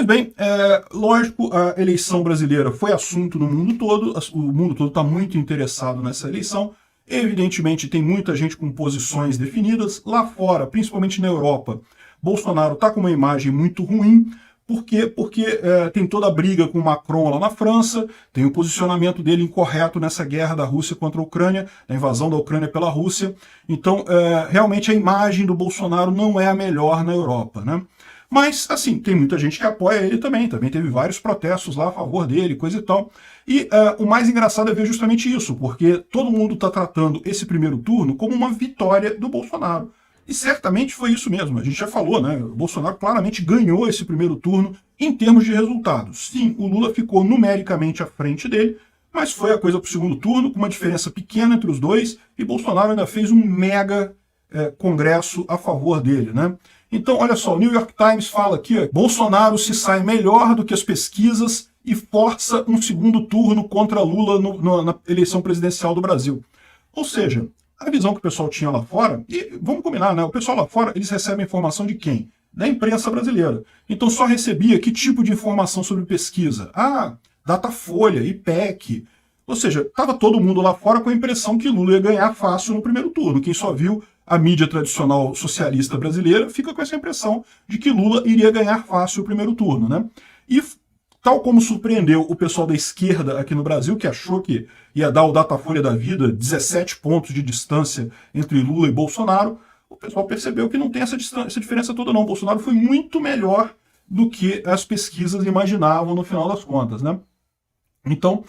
Pois bem, lógico, a eleição brasileira foi assunto no mundo todo, o mundo todo está muito interessado nessa eleição. Evidentemente, tem muita gente com posições definidas. Lá fora, principalmente na Europa, Bolsonaro está com uma imagem muito ruim. Por quê? Porque tem toda a briga com o Macron lá na França, tem o posicionamento dele incorreto nessa guerra da Rússia contra a Ucrânia, na invasão da Ucrânia pela Rússia. Então, realmente a imagem do Bolsonaro não é a melhor na Europa, né? Mas, assim, tem muita gente que apoia ele também teve vários protestos lá a favor dele, coisa e tal. E o mais engraçado é ver justamente isso, porque todo mundo está tratando esse primeiro turno como uma vitória do Bolsonaro. E certamente foi isso mesmo, a gente já falou, né? O Bolsonaro claramente ganhou esse primeiro turno em termos de resultados. Sim, o Lula ficou numericamente à frente dele, mas foi a coisa para o segundo turno, com uma diferença pequena entre os dois, e Bolsonaro ainda fez um mega congresso a favor dele, né? Então, olha só, o New York Times fala aqui, ó, Bolsonaro se sai melhor do que as pesquisas e força um segundo turno contra Lula na eleição presidencial do Brasil. Ou seja, a visão que o pessoal tinha lá fora, e vamos combinar, né? O pessoal lá fora, eles recebem informação de quem? Da imprensa brasileira. Então só recebia que tipo de informação sobre pesquisa? Ah, Datafolha, IPEC. Ou seja, estava todo mundo lá fora com a impressão que Lula ia ganhar fácil no primeiro turno. Quem só viu a mídia tradicional socialista brasileira fica com essa impressão de que Lula iria ganhar fácil o primeiro turno, né? E tal como surpreendeu o pessoal da esquerda aqui no Brasil, que achou que ia dar o Datafolha da vida, 17 pontos de distância entre Lula e Bolsonaro, o pessoal percebeu que não tem essa diferença toda não. O Bolsonaro foi muito melhor do que as pesquisas imaginavam no final das contas, né? Então,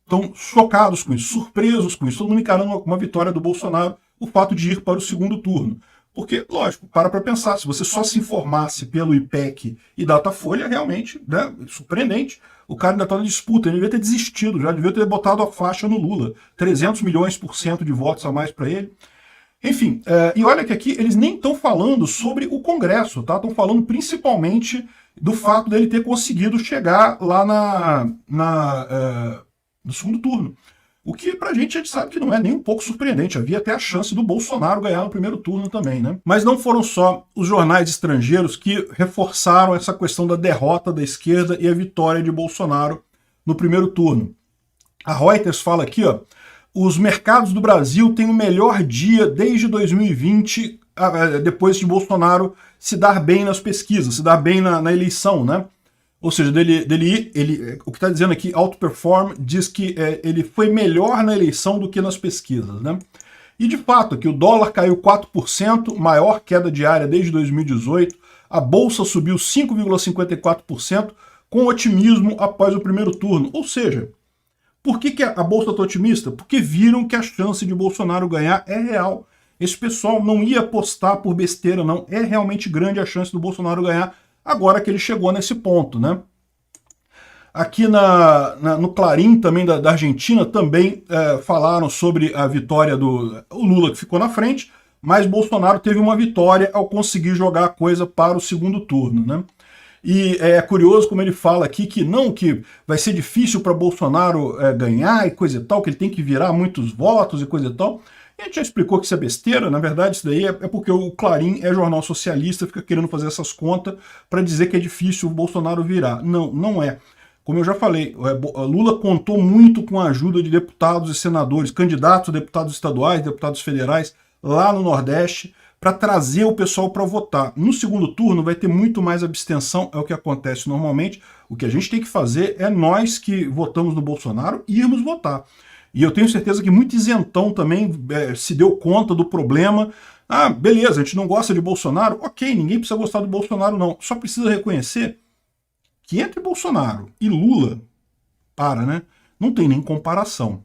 estão chocados com isso, surpresos com isso, todo mundo encarando uma vitória do Bolsonaro, o fato de ir para o segundo turno. Porque, lógico, para pensar, se você só se informasse pelo IPEC e Datafolha, realmente, né, surpreendente, o cara ainda está na disputa, ele devia ter desistido, já devia ter botado a faixa no Lula, 300 milhões por cento de votos a mais para ele. Enfim, e olha que aqui eles nem estão falando sobre o Congresso, tá? Estão falando principalmente do fato dele ter conseguido chegar lá no segundo turno. O que pra gente a gente sabe que não é nem um pouco surpreendente. Havia até a chance do Bolsonaro ganhar no primeiro turno também, né? Mas não foram só os jornais estrangeiros que reforçaram essa questão da derrota da esquerda e a vitória de Bolsonaro no primeiro turno. A Reuters fala aqui, ó, os mercados do Brasil têm o melhor dia desde 2020, depois de Bolsonaro se dar bem nas pesquisas, se dar bem na eleição, né? Ou seja, o que está dizendo aqui, outperform, diz que ele foi melhor na eleição do que nas pesquisas, né? E de fato, que o dólar caiu 4%, maior queda diária desde 2018, a bolsa subiu 5,54%, com otimismo após o primeiro turno. Ou seja, por que a bolsa está otimista? Porque viram que a chance de Bolsonaro ganhar é real. Esse pessoal não ia apostar por besteira, não. É realmente grande a chance do Bolsonaro ganhar, agora que ele chegou nesse ponto, né? Aqui no Clarim, também da Argentina, também falaram sobre a vitória do Lula, que ficou na frente, mas Bolsonaro teve uma vitória ao conseguir jogar a coisa para o segundo turno, né? E é curioso como ele fala aqui que vai ser difícil para Bolsonaro ganhar e coisa e tal, que ele tem que virar muitos votos e coisa e tal. E a gente já explicou que isso é besteira, na verdade isso daí é porque o Clarim é jornal socialista, fica querendo fazer essas contas para dizer que é difícil o Bolsonaro virar. Não, não é. Como eu já falei, Lula contou muito com a ajuda de deputados e senadores, candidatos a deputados estaduais, deputados federais, lá no Nordeste, para trazer o pessoal para votar. No segundo turno vai ter muito mais abstenção, é o que acontece normalmente. O que a gente tem que fazer é nós que votamos no Bolsonaro irmos votar. E eu tenho certeza que muito isentão também se deu conta do problema. Ah, beleza, a gente não gosta de Bolsonaro. Ok, ninguém precisa gostar do Bolsonaro, não. Só precisa reconhecer que entre Bolsonaro e Lula, né? Não tem nem comparação.